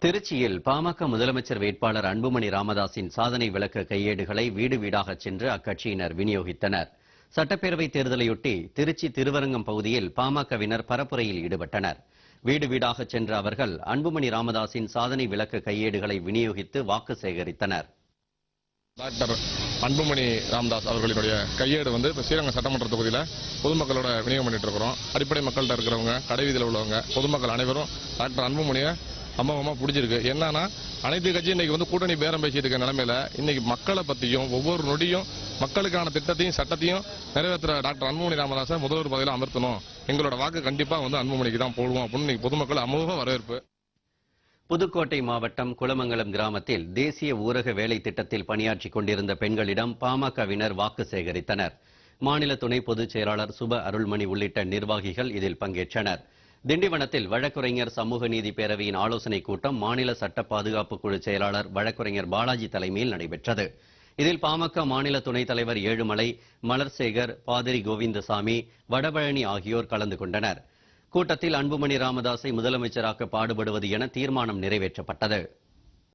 திருச்சியில் பாமக முதலமைச்சர் வேட்பாளர் அன்புமணி ராமதாஸின் சாதனை விளக்க கையேடுகளை வீடு வீடாக சென்று அக்கட்சியினர் விநியோகித்தனர். சட்டப்பேரவைத் தேர்தலையொட்டி திருச்சி திருவரங்கம் பகுதியில் பாமகவினர் பரப்புரையில் ஈடுபட்டனர். வீடு வீடாக சென்ற அவர்கள் அன்புமணி ராமதாஸின் சாதனை விளக்க கையேடுகளை விநியோகித்து வாக்கு சேகரித்தனர். டாக்டர் அன்புமணி ராமதாஸ் அவர்களுடைய கையேடு இப்ப ஸ்ரீரங்கம் சட்டமன்ற தொகுதியில் பொதுமக்களோட விநியோகம் பண்ணிட்டு இருக்கிறோம். அடிப்படை மக்கள்கிட்ட இருக்கிறவங்க, கடைவீதியில் உள்ளவங்க, பொதுமக்கள் அனைவரும் டாக்டர் அன்புமணியை அம்மா பிடிச்சிருக்கு. என்னன்னா அனைத்து கட்சியும் இன்னைக்கு கூட்டணி பேரம் பேசிட்டு இருக்க நிலைமையில இன்னைக்கு மக்களை பத்தியும் ஒவ்வொரு நொடியும் மக்களுக்கான திட்டத்தையும் சட்டத்தையும் நிறைவேற்ற டாக்டர் அன்புமணி ராமதாஸை முதல்வர் பதவியில் அமர்த்தணும். எங்களோட வாக்கு கண்டிப்பா அன்புமணிக்கு தான் போடுவோம் அப்படின்னு பொதுமக்கள் அமோக வரவேற்பு. புதுக்கோட்டை மாவட்டம் குளமங்கலம் கிராமத்தில் தேசிய ஊரக வேலை திட்டத்தில் பணியாற்றிக் கொண்டிருந்த பெண்களிடம் பாமகவினர் வாக்கு சேகரித்தனர். மாநில துணை பொதுச் செயலாளர் சுப அருள்மணி உள்ளிட்ட நிர்வாகிகள் இதில் பங்கேற்றனர். திண்டிவனத்தில் வழக்குரைஞர் சமூக நீதி பேரவையின் ஆலோசனைக் கூட்டம் மாநில சட்ட பாதுகாப்பு குழு செயலாளர் வழக்குரைஞர் பாலாஜி தலைமையில் நடைபெற்றது. இதில் பாமக மாநில துணைத் தலைவர் ஏழுமலை, மலர்சேகர், பாதிரி கோவிந்தசாமி, வடபழனி ஆகியோர் கலந்து கொண்டனர். கூட்டத்தில் அன்புமணி ராமதாஸை முதலமைச்சராக்க பாடுபடுவது என தீர்மானம் நிறைவேற்றப்பட்டது.